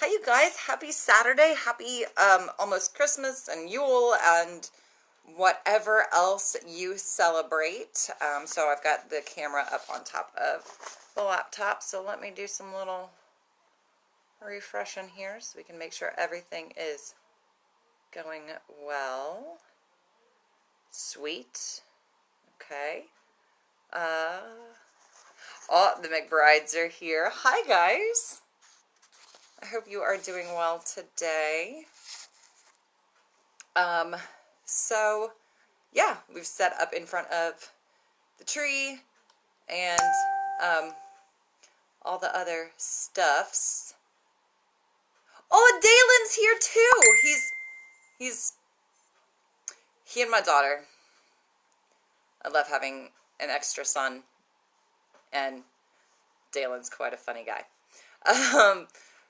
Hi you guys, happy Saturday, happy almost Christmas and Yule and whatever else you celebrate. So I've got the camera up on top of the laptop, so let me do some little refreshing here so we can make sure everything is going well. Sweet. Okay. Oh, the McBrides are here. Hi guys. I hope you are doing well today. So yeah, we've set up in front of the tree and all the other stuffs. Oh, Dalen's here too. He and my daughter. I love having an extra son, and Dalen's quite a funny guy.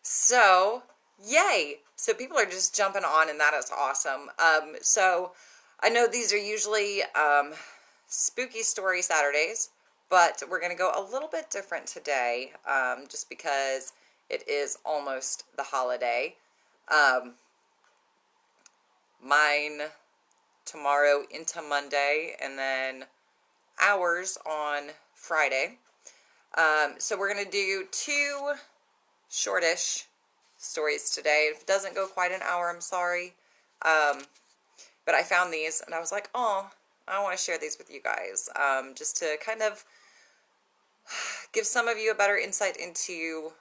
So yay! So people are just jumping on, and that is awesome. So I know these are usually spooky story Saturdays, but we're going to go a little bit different today, just because it is almost the holiday. Mine tomorrow into Monday, and then ours on Friday. So we're going to do two shortish stories today. If it doesn't go quite an hour, I'm sorry. But I found these, and I was like, oh, I want to share these with you guys, just to kind of give some of you a better insight into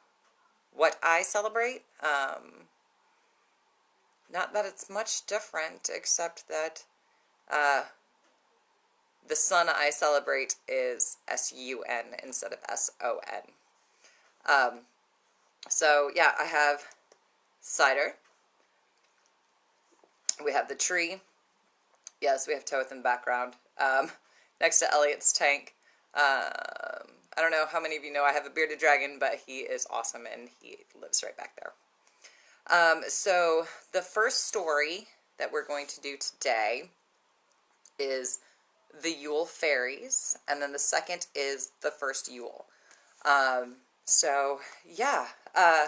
what I celebrate. Not that it's much different, except that the sun I celebrate is S-U-N instead of S-O-N. So, yeah, I have cider. We have the tree. Yes, we have Toth in the background. Next to Elliot's tank. I don't know how many of you know I have a bearded dragon, but he is awesome, and he lives right back there. So the first story that we're going to do today is the Yule fairies, and then the second is the first Yule. So yeah, I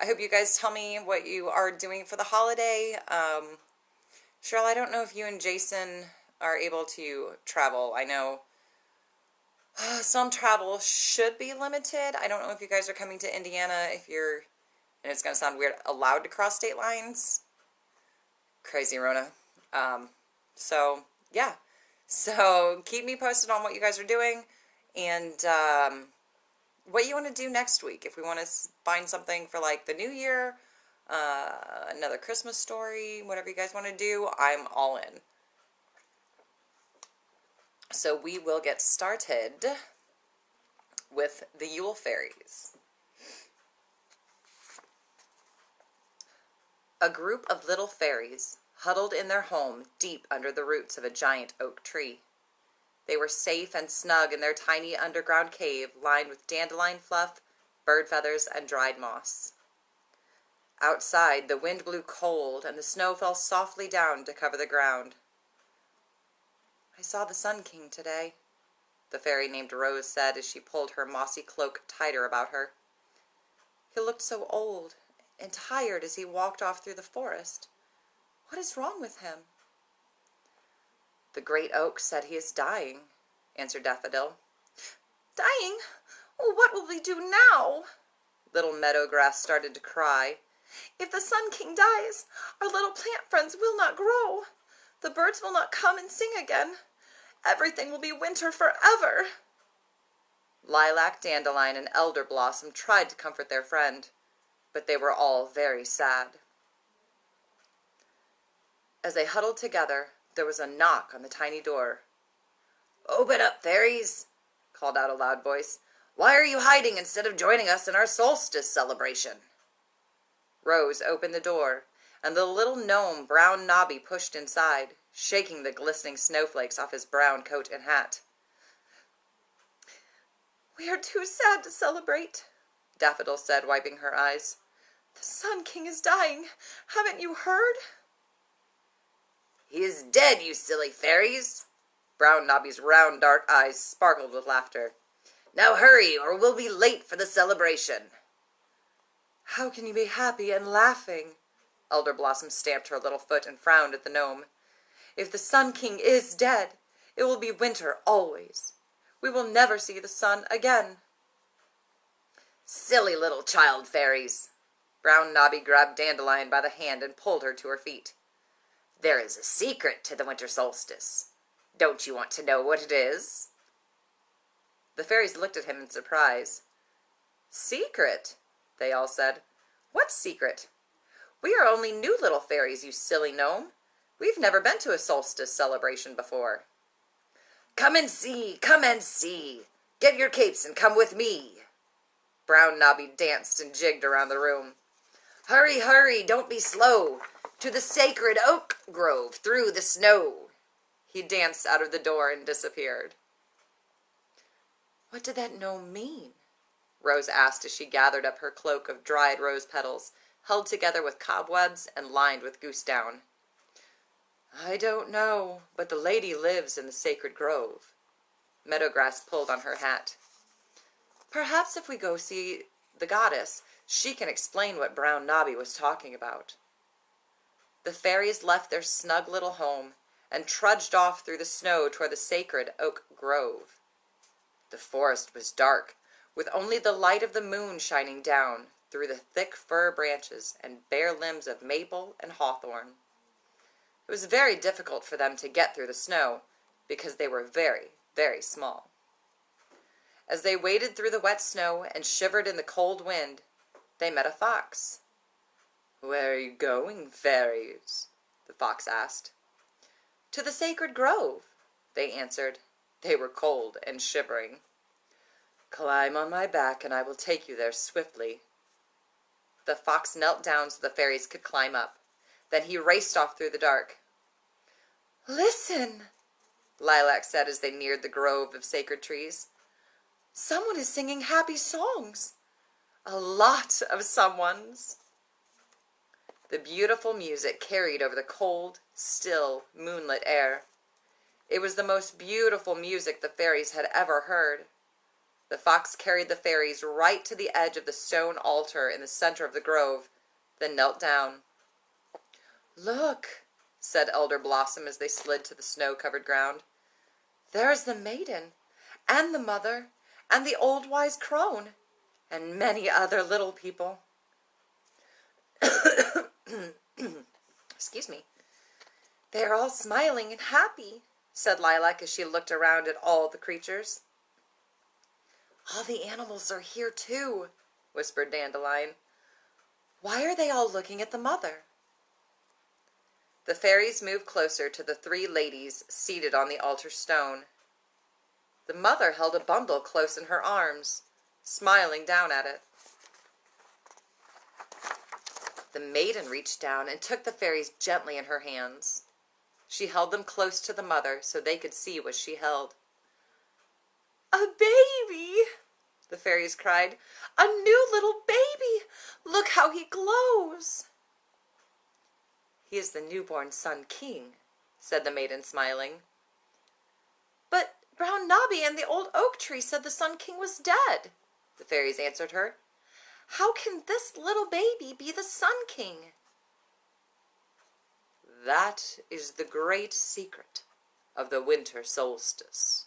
hope you guys tell me what you are doing for the holiday. Cheryl, I don't know if you and Jason are able to travel. I know some travel should be limited. I don't know if you guys are coming to Indiana, if you're, and it's going to sound weird, allowed to cross state lines. Crazy Rona. So, yeah. So, keep me posted on what you guys are doing, and what you want to do next week. If we want to find something for, like, the new year, another Christmas story, whatever you guys want to do, I'm all in. So, we will get started with the Yule fairies. A group of little fairies huddled in their home deep under the roots of a giant oak tree. They were safe and snug in their tiny underground cave lined with dandelion fluff, bird feathers, and dried moss. Outside, the wind blew cold and the snow fell softly down to cover the ground. I saw the Sun King today, the fairy named Rose said as she pulled her mossy cloak tighter about her. He looked so old and tired as he walked off through the forest. What is wrong with him? The great oak said he is dying, answered Daffodil. Dying? Oh, what will we do now? Little Meadowgrass started to cry. If the Sun King dies, our little plant friends will not grow. The birds will not come and sing again. Everything will be winter forever. Lilac, Dandelion, and Elder Blossom tried to comfort their friend, but they were all very sad. As they huddled together, there was a knock on the tiny door. Open up, fairies, called out a loud voice. Why are you hiding instead of joining us in our solstice celebration? Rose opened the door, and the little gnome Brown Nobby pushed inside, shaking the glistening snowflakes off his brown coat and hat. We are too sad to celebrate, Daffodil said, wiping her eyes. The Sun King is dying. Haven't you heard? He is dead, you silly fairies. Brown Nobby's round dark eyes sparkled with laughter. Now hurry, or we'll be late for the celebration. How can you be happy and laughing? Elder Blossom stamped her little foot and frowned at the gnome. If the Sun King is dead, it will be winter always. We will never see the sun again. Silly little child fairies. Brown Nobby grabbed Dandelion by the hand and pulled her to her feet. There is a secret to the winter solstice. Don't you want to know what it is? The fairies looked at him in surprise. Secret, they all said. What secret? We are only new little fairies, you silly gnome. We've never been to a solstice celebration before. Come and see, come and see. Get your capes and come with me. Brown Nobby danced and jigged around the room. Hurry, hurry, don't be slow. To the sacred oak grove through the snow. He danced out of the door and disappeared. What did that gnome mean? Rose asked as she gathered up her cloak of dried rose petals, held together with cobwebs and lined with goose down. I don't know, but the lady lives in the sacred grove. Meadowgrass pulled on her hat. Perhaps if we go see the goddess, she can explain what Brown Nobby was talking about. The fairies left their snug little home and trudged off through the snow toward the sacred oak grove. The forest was dark, with only the light of the moon shining down through the thick fir branches and bare limbs of maple and hawthorn. It was very difficult for them to get through the snow, because they were very, very small. As they waded through the wet snow and shivered in the cold wind, they met a fox. Where are you going, fairies? The fox asked. To the sacred grove, they answered. They were cold and shivering. Climb on my back and I will take you there swiftly. The fox knelt down so the fairies could climb up. Then he raced off through the dark. Listen, Lilac said as they neared the grove of sacred trees. Someone is singing happy songs. A lot of someones. The beautiful music carried over the cold, still, moonlit air. It was the most beautiful music the fairies had ever heard. The fox carried the fairies right to the edge of the stone altar in the center of the grove, then knelt down. Look, said Elder Blossom as they slid to the snow-covered ground. There is the maiden, and the mother, and the old wise crone, and many other little people. Excuse me. They are all smiling and happy, said Lilac as she looked around at all the creatures. All the animals are here too, whispered Dandelion. Why are they all looking at the mother? The fairies moved closer to the three ladies seated on the altar stone. The mother held a bundle close in her arms, smiling down at it. The maiden reached down and took the fairies gently in her hands. She held them close to the mother so they could see what she held. A baby! The fairies cried. A new little baby! Look how he glows! He is the newborn Sun King, said the maiden, smiling. But Brown Nobby and the old oak tree said the Sun King was dead, the fairies answered her. How can this little baby be the Sun King? That is the great secret of the winter solstice.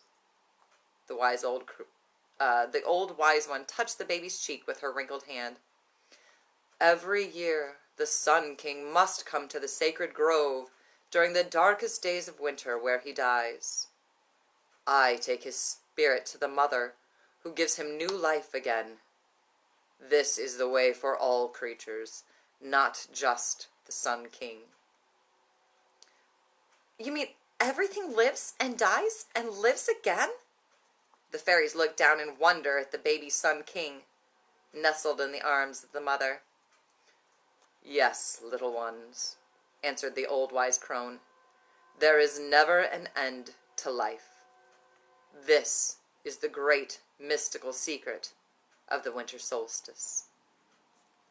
The old wise one touched the baby's cheek with her wrinkled hand. Every year the Sun King must come to the sacred grove during the darkest days of winter where he dies. I take his spirit to the mother, who gives him new life again. This is the way for all creatures, not just the Sun King. You mean everything lives and dies and lives again? The fairies looked down in wonder at the baby Sun King, nestled in the arms of the mother. Yes, little ones, answered the old wise crone. There is never an end to life. This is the great mystical secret of the winter solstice.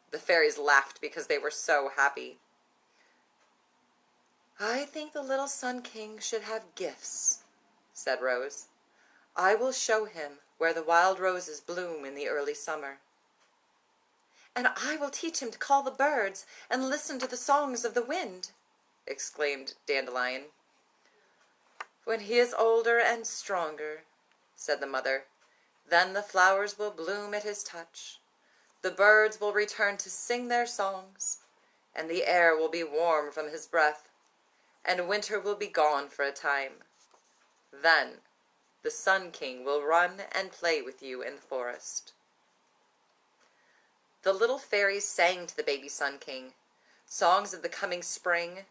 The fairies laughed because they were so happy. I think the little Sun King should have gifts, said Rose. I will show him where the wild roses bloom in the early summer. "And I will teach him to call the birds and listen to the songs of the wind," exclaimed Dandelion. "When he is older and stronger," said the mother, "then the flowers will bloom at his touch. The birds will return to sing their songs, and the air will be warm from his breath, and winter will be gone for a time. Then the Sun King will run and play with you in the forest." The little fairies sang to the baby Sun King songs of the coming spring,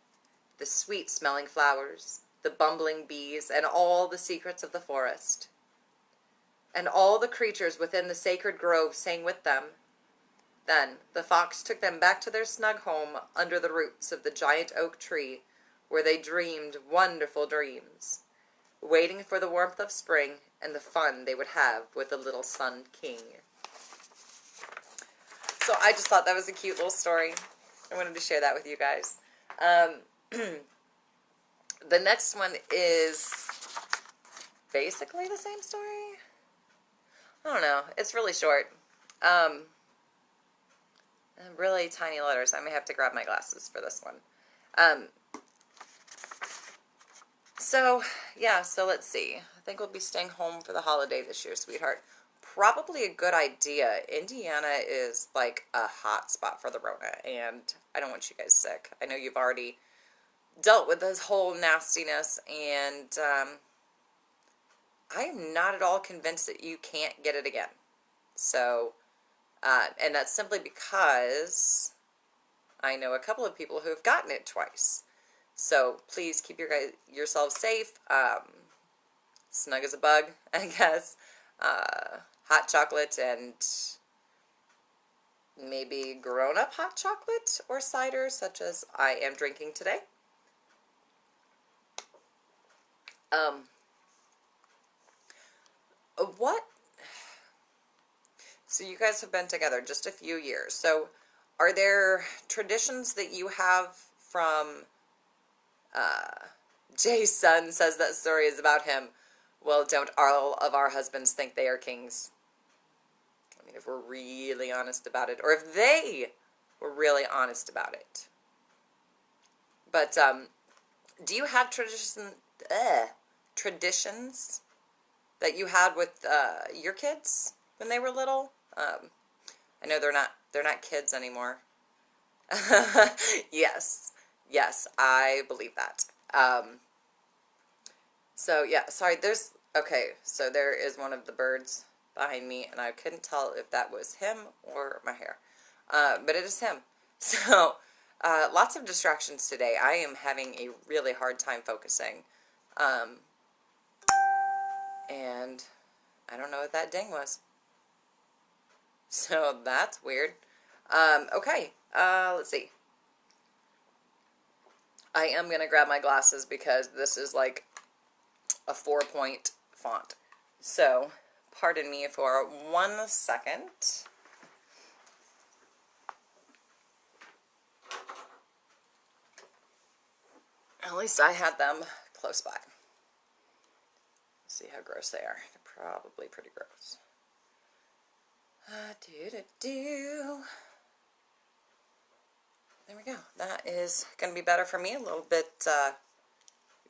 the sweet-smelling flowers, the bumbling bees, and all the secrets of the forest. And all the creatures within the sacred grove sang with them. Then the fox took them back to their snug home under the roots of the giant oak tree, where they dreamed wonderful dreams, waiting for the warmth of spring and the fun they would have with the little Sun King. So I just thought that was a cute little story. I wanted to share that with you guys. The next one is basically the same story. I don't know. It's really short. Really tiny letters. I may have to grab my glasses for this one. So let's see. I think we'll be staying home for the holiday this year, sweetheart. Probably a good idea. Indiana is like a hot spot for the Rona, and I don't want you guys sick. I know you've already dealt with this whole nastiness, and I am not at all convinced that you can't get it again. So, and that's simply because I know a couple of people who have gotten it twice. So please keep yourselves safe. Snug as a bug, I guess. Hot chocolate and maybe grown-up hot chocolate or cider, such as I am drinking today. What? So you guys have been together just a few years. So are there traditions that you have from Jay's son says that story is about him? Well, don't all of our husbands think they are kings? I mean, if we're really honest about it, or if they were really honest about it. But do you have traditions that you had with your kids when they were little? I know they're not kids anymore. Yes, I believe that. So yeah, sorry. So there is one of the birds behind me, and I couldn't tell if that was him or my hair, but it is him. So lots of distractions today. I am having a really hard time focusing, and I don't know what that ding was. So that's weird. Okay, let's see. I am going to grab my glasses because this is like a 4-point font. So, pardon me for 1 second. At least I had them close by. Let's see how gross they are. They're probably pretty gross. There we go. That is going to be better for me. A little bit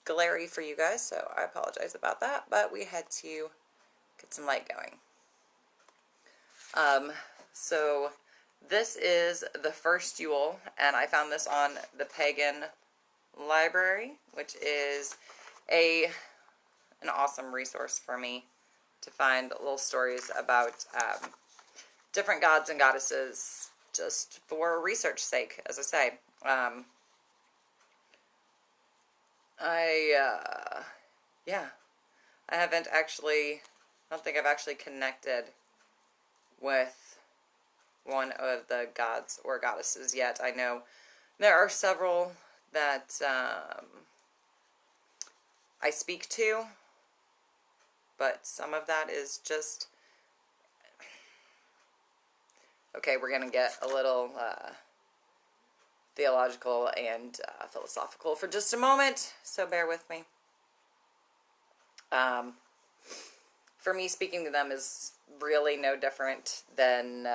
glary for you guys, so I apologize about that. But we had to get some light going. So this is the first Yule, and I found this on the Pagan Library, which is an awesome resource for me to find little stories about different gods and goddesses, just for research sake, as I say. I don't think I've actually connected with one of the gods or goddesses yet. I know there are several that I speak to, but some of that is just... Okay, we're going to get a little theological and philosophical for just a moment, so bear with me. For me, speaking to them is really no different than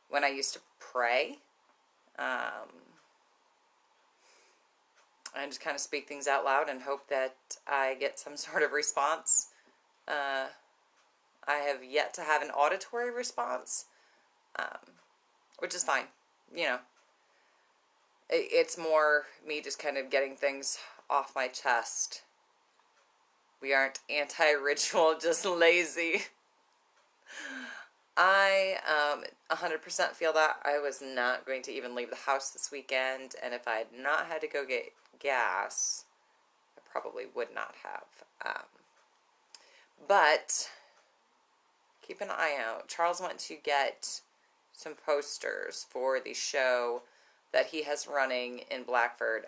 when I used to pray. I just kind of speak things out loud and hope that I get some sort of response. I have yet to have an auditory response, which is fine. You know, it's more me just kind of getting things off my chest. We aren't anti-ritual, just lazy. I 100% feel that I was not going to even leave the house this weekend, and if I had not had to go get gas, I probably would not have. But keep an eye out. Charles went to get some posters for the show that he has running in Blackford.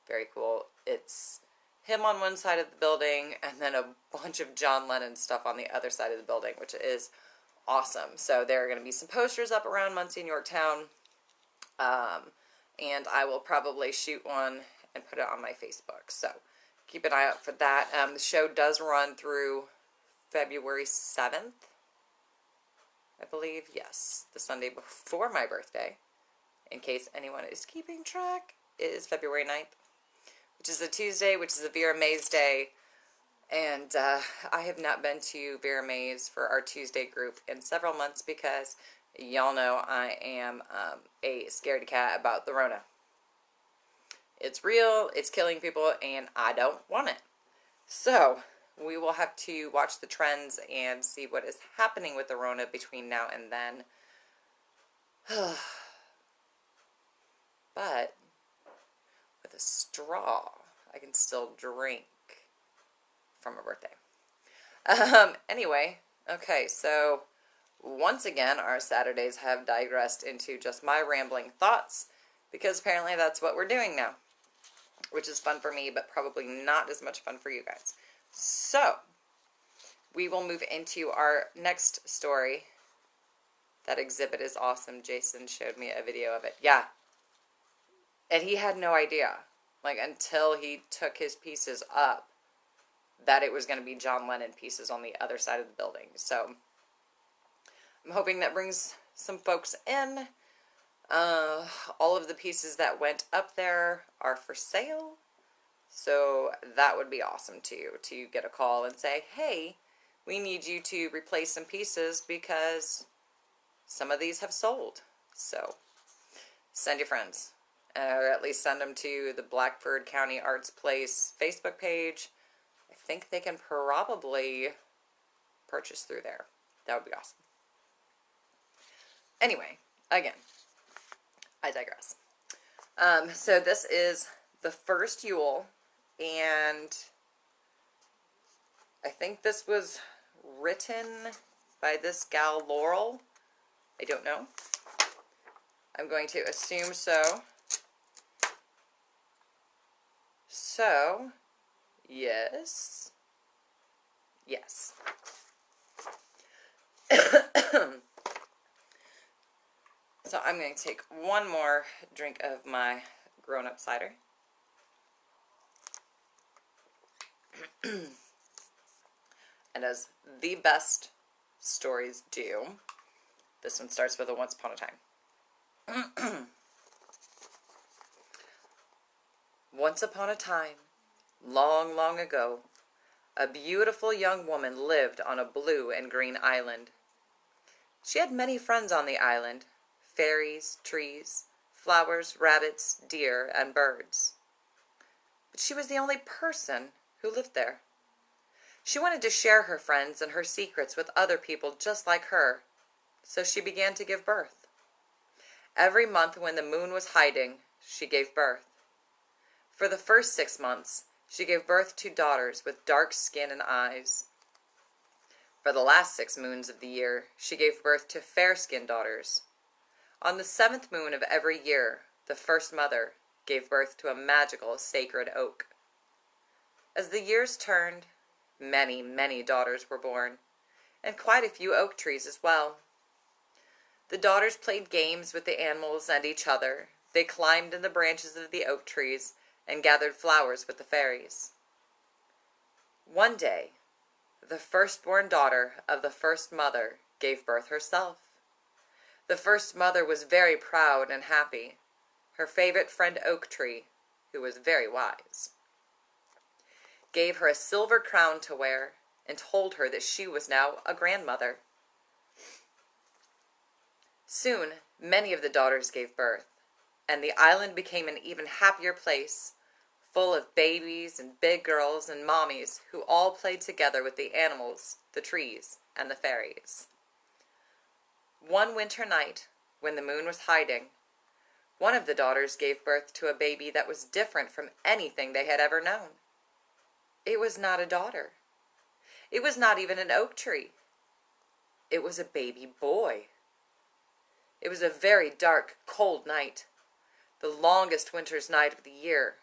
Very cool. It's him on one side of the building and then a bunch of John Lennon stuff on the other side of the building, which is awesome. So there are going to be some posters up around Muncie and Yorktown, and I will probably shoot one and put it on my Facebook. So keep an eye out for that. The show does run through February 7th, I believe. Yes, the Sunday before my birthday. In case anyone is keeping track, it is February 9th, which is a Tuesday, which is a Vera Mays Day. And I have not been to Vera Mays for our Tuesday group in several months because y'all know I am a scaredy cat about the Rona. It's real, it's killing people, and I don't want it. So we will have to watch the trends and see what is happening with the Rona between now and then. But with a straw, I can still drink from a birthday. Anyway, okay, so once again, our Saturdays have digressed into just my rambling thoughts, because apparently that's what we're doing now, which is fun for me, but probably not as much fun for you guys. So, we will move into our next story. That exhibit is awesome. Jason showed me a video of it. Yeah. And he had no idea, like, until he took his pieces up, that it was going to be John Lennon pieces on the other side of the building. So, I'm hoping that brings some folks in. All of the pieces that went up there are for sale. So, that would be awesome, too, to get a call and say, hey, we need you to replace some pieces because some of these have sold. So, send your friends. Or at least send them to the Blackford County Arts Place Facebook page. I think they can probably purchase through there. That would be awesome. Anyway, again, I digress. So this is the first Yule, and I think this was written by this gal Laurel. I don't know. I'm going to assume so. So, yes. Yes. So I'm going to take one more drink of my grown-up cider. And as the best stories do, this one starts with a once upon a time. Once upon a time, long, long ago, a beautiful young woman lived on a blue and green island. She had many friends on the island: fairies, trees, flowers, rabbits, deer, and birds. But she was the only person who lived there. She wanted to share her friends and her secrets with other people just like her, so she began to give birth. Every month when the moon was hiding, she gave birth. For the first 6 months, she gave birth to daughters with dark skin and eyes. For the last 6 moons of the year, she gave birth to fair-skinned daughters. On the 7th moon of every year, the first mother gave birth to a magical sacred oak. As the years turned, many, many daughters were born, and quite a few oak trees as well. The daughters played games with the animals and each other. They climbed in the branches of the oak trees and gathered flowers with the fairies. One day, the firstborn daughter of the first mother gave birth herself. The first mother was very proud and happy. Her favorite friend Oak Tree, who was very wise, gave her a silver crown to wear and told her that she was now a grandmother. Soon, many of the daughters gave birth, and the island became an even happier place, full of babies and big girls and mommies who all played together with the animals, the trees, and the fairies. One winter night, when the moon was hiding, one of the daughters gave birth to a baby that was different from anything they had ever known. It was not a daughter. It was not even an oak tree. It was a baby boy. It was a very dark, cold night, the longest winter's night of the year,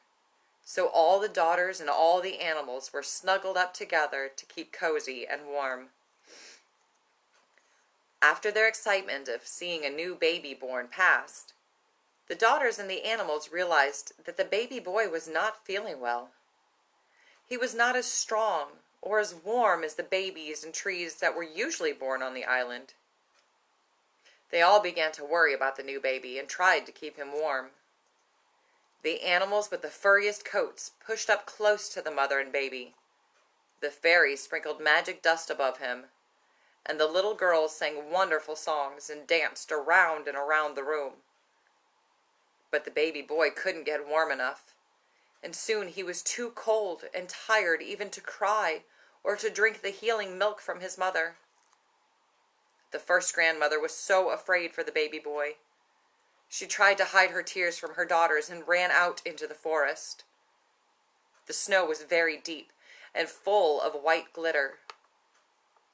so all the daughters and all the animals were snuggled up together to keep cozy and warm. After their excitement of seeing a new baby born passed, the daughters and the animals realized that the baby boy was not feeling well. He was not as strong or as warm as the babies and trees that were usually born on the island. They all began to worry about the new baby and tried to keep him warm. The animals with the furriest coats pushed up close to the mother and baby. The fairies sprinkled magic dust above him, and the little girls sang wonderful songs and danced around and around the room. But the baby boy couldn't get warm enough, and soon he was too cold and tired even to cry or to drink the healing milk from his mother. The first grandmother was so afraid for the baby boy. She tried to hide her tears from her daughters and ran out into the forest. The snow was very deep and full of white glitter.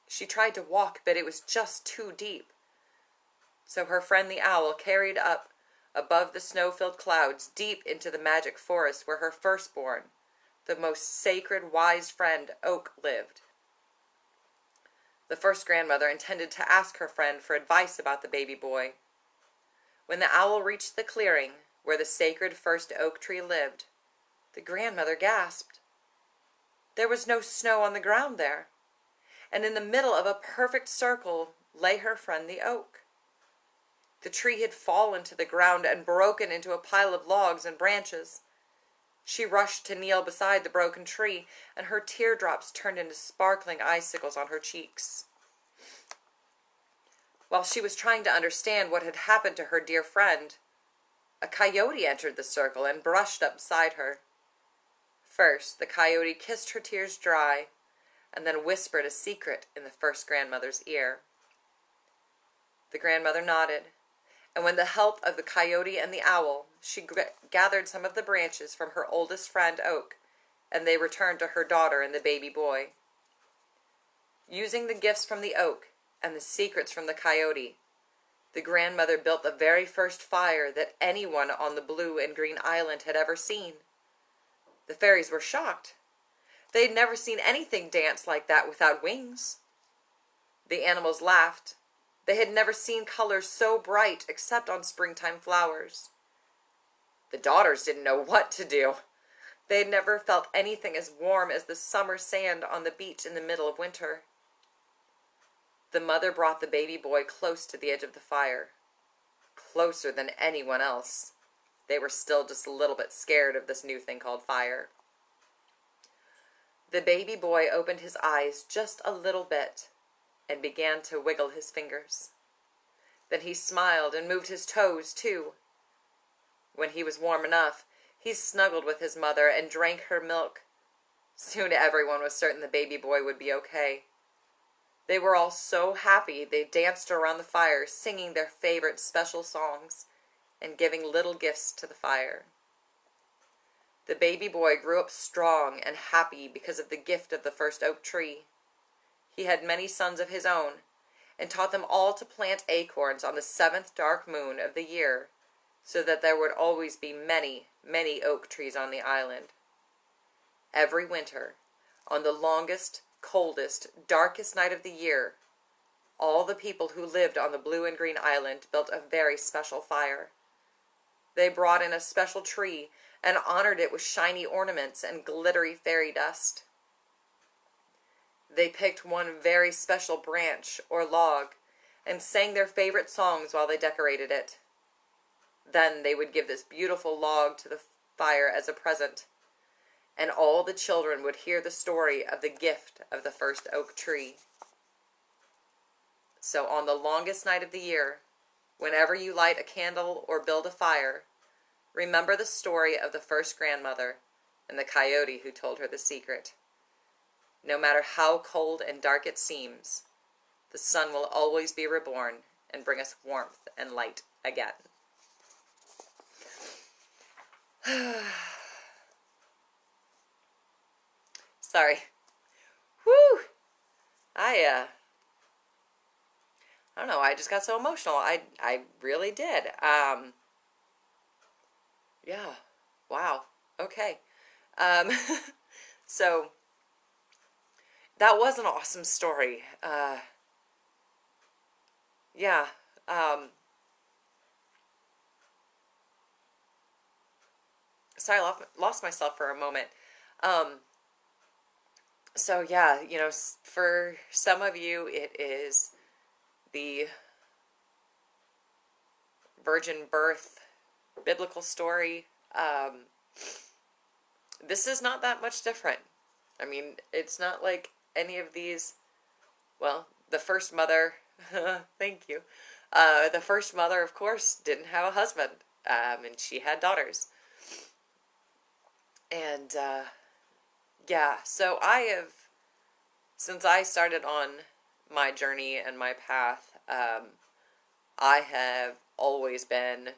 She tried to walk, but it was just too deep. So her friend the owl carried up above the snow-filled clouds deep into the magic forest where her firstborn, the most sacred, wise friend, Oak, lived. The first grandmother intended to ask her friend for advice about the baby boy. When the owl reached the clearing where the sacred first oak tree lived, the grandmother gasped. There was no snow on the ground there, and in the middle of a perfect circle lay her friend the oak. The tree had fallen to the ground and broken into a pile of logs and branches. She rushed to kneel beside the broken tree, and her teardrops turned into sparkling icicles on her cheeks. While she was trying to understand what had happened to her dear friend, a coyote entered the circle and brushed up beside her. First, the coyote kissed her tears dry, and then whispered a secret in the first grandmother's ear. The grandmother nodded, and with the help of the coyote and the owl, she gathered some of the branches from her oldest friend, Oak, and they returned to her daughter and the baby boy. Using the gifts from the oak and the secrets from the coyote, the grandmother built the very first fire that anyone on the blue and green island had ever seen. The fairies were shocked. They had never seen anything dance like that without wings. The animals laughed. They had never seen colors so bright except on springtime flowers. The daughters didn't know what to do. They had never felt anything as warm as the summer sand on the beach in the middle of winter. The mother brought the baby boy close to the edge of the fire, closer than anyone else. They were still just a little bit scared of this new thing called fire. The baby boy opened his eyes just a little bit and began to wiggle his fingers. Then he smiled and moved his toes, too. When he was warm enough, he snuggled with his mother and drank her milk. Soon everyone was certain the baby boy would be okay. They were all so happy they danced around the fire, singing their favorite special songs and giving little gifts to the fire. The baby boy grew up strong and happy because of the gift of the first oak tree. He had many sons of his own, and taught them all to plant acorns on the 7th dark moon of the year, so that there would always be many, many oak trees on the island. Every winter, on the longest, coldest, darkest night of the year, all the people who lived on the blue and green island built a very special fire. They brought in a special tree and honored it with shiny ornaments and glittery fairy dust. They picked one very special branch or log and sang their favorite songs while they decorated it. Then they would give this beautiful log to the fire as a present, and all the children would hear the story of the gift of the first oak tree. So on the longest night of the year, whenever you light a candle or build a fire, remember the story of the first grandmother and the coyote who told her the secret. No matter how cold and dark it seems, the sun will always be reborn and bring us warmth and light again. Sorry. Whew. I don't know, I just got so emotional. I really did. Yeah. Wow. Okay. So that was an awesome story. Yeah. Sorry, I lost myself for a moment. So yeah, for some of you, it is the virgin birth biblical story. This is not that much different. I mean, it's not like any of these. Well, the first mother, thank you. The first mother, of course, didn't have a husband, and she had daughters. And yeah, so since I started on my journey and my path, I have always been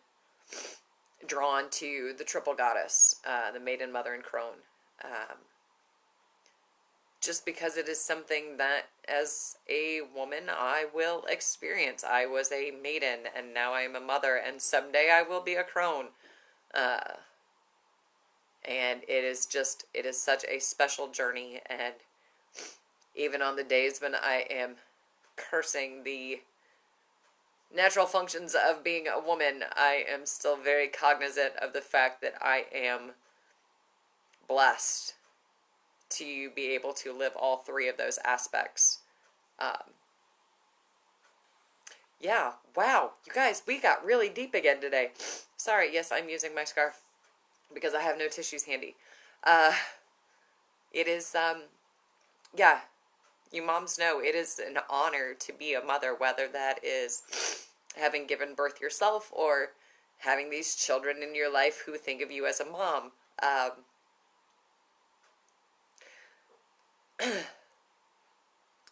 drawn to the triple goddess, the maiden, mother, and crone. Just because it is something that, as a woman, I will experience. I was a maiden, and now I am a mother, and someday I will be a crone. And it is such a special journey, and even on the days when I am cursing the natural functions of being a woman, I am still very cognizant of the fact that I am blessed to be able to live all three of those aspects. Yeah, wow, you guys, we got really deep again today. Sorry, yes, I'm using my scarf because I have no tissues handy. It is, yeah, you moms know it is an honor to be a mother, whether that is having given birth yourself or having these children in your life who think of you as a mom.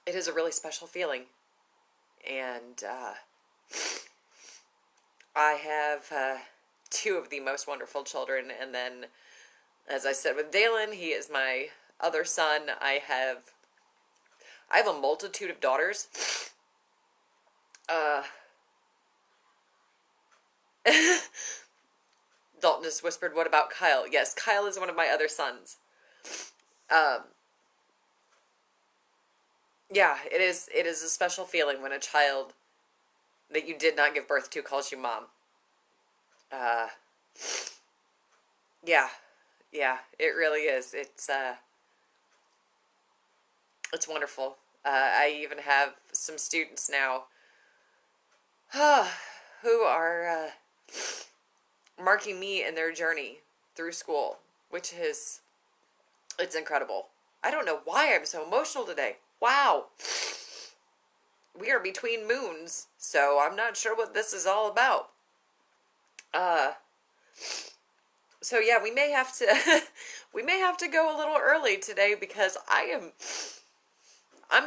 It is a really special feeling. And I have two of the most wonderful children. And then, as I said with Dalen, he is my other son. I have a multitude of daughters. Dalton just whispered, "What about Kyle?" Yes, Kyle is one of my other sons. Yeah, it is a special feeling when a child that you did not give birth to calls you mom. Yeah, it really is. It's wonderful. I even have some students now who are marking me in their journey through school, which is, it's incredible. I don't know why I'm so emotional today. Wow. We are between moons, so I'm not sure what this is all about. So yeah, we may have to go a little early today because I'm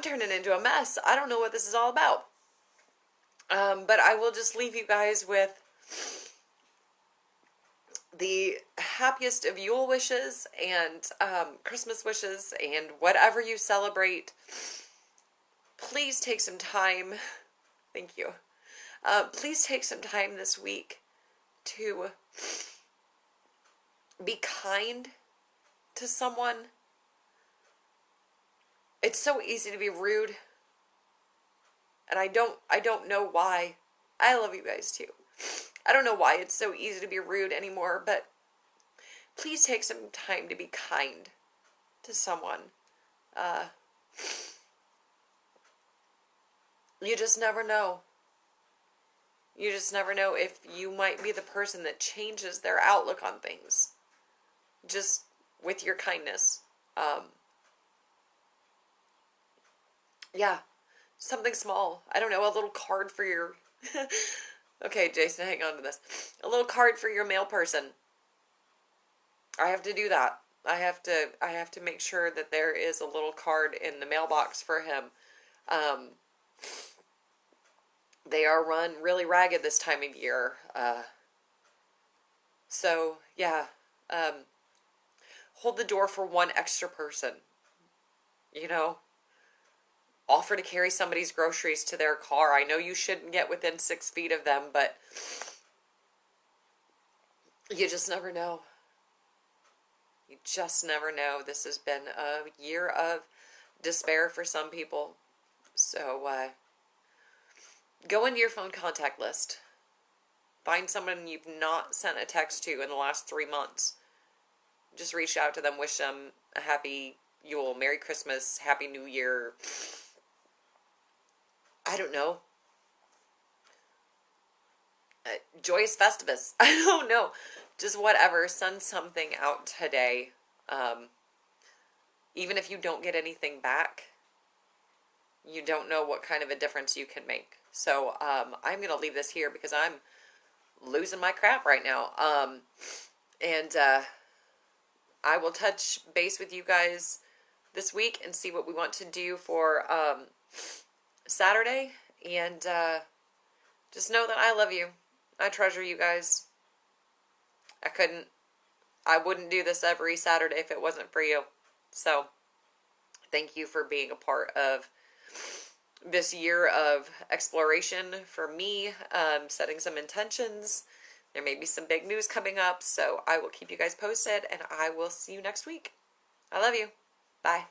turning into a mess. I don't know what this is all about. But I will just leave you guys with the happiest of Yule wishes and Christmas wishes, and whatever you celebrate, please take some time. Thank you. Please take some time this week to be kind to someone. It's so easy to be rude, and I don't know why. I love you guys too. I don't know why it's so easy to be rude anymore, but please take some time to be kind to someone. You just never know You just never know if you might be the person that changes their outlook on things. Just with your kindness. Yeah, something small. I don't know, a little card for your... Okay, Jason, hang on to this. A little card for your mail person. I have to do that. I have to make sure that there is a little card in the mailbox for him. They are run really ragged this time of year. So, yeah. Hold the door for one extra person. You know? Offer to carry somebody's groceries to their car. I know you shouldn't get within 6 feet of them, but you just never know. You just never know. This has been a year of despair for some people. So, go into your phone contact list. Find someone you've not sent a text to in the last 3 months. Just reach out to them, wish them a happy Yule, Merry Christmas, Happy New Year. I don't know. Joyous Festivus. I don't know. Just whatever. Send something out today. Even if you don't get anything back, you don't know what kind of a difference you can make. So I'm going to leave this here because I'm losing my crap right now. And I will touch base with you guys this week and see what we want to do for Saturday. And just know that I love you. I treasure you guys. I wouldn't do this every Saturday if it wasn't for you. So, thank you for being a part of this year of exploration for me, setting some intentions. There may be some big news coming up, so I will keep you guys posted, and I will see you next week. I love you. Bye.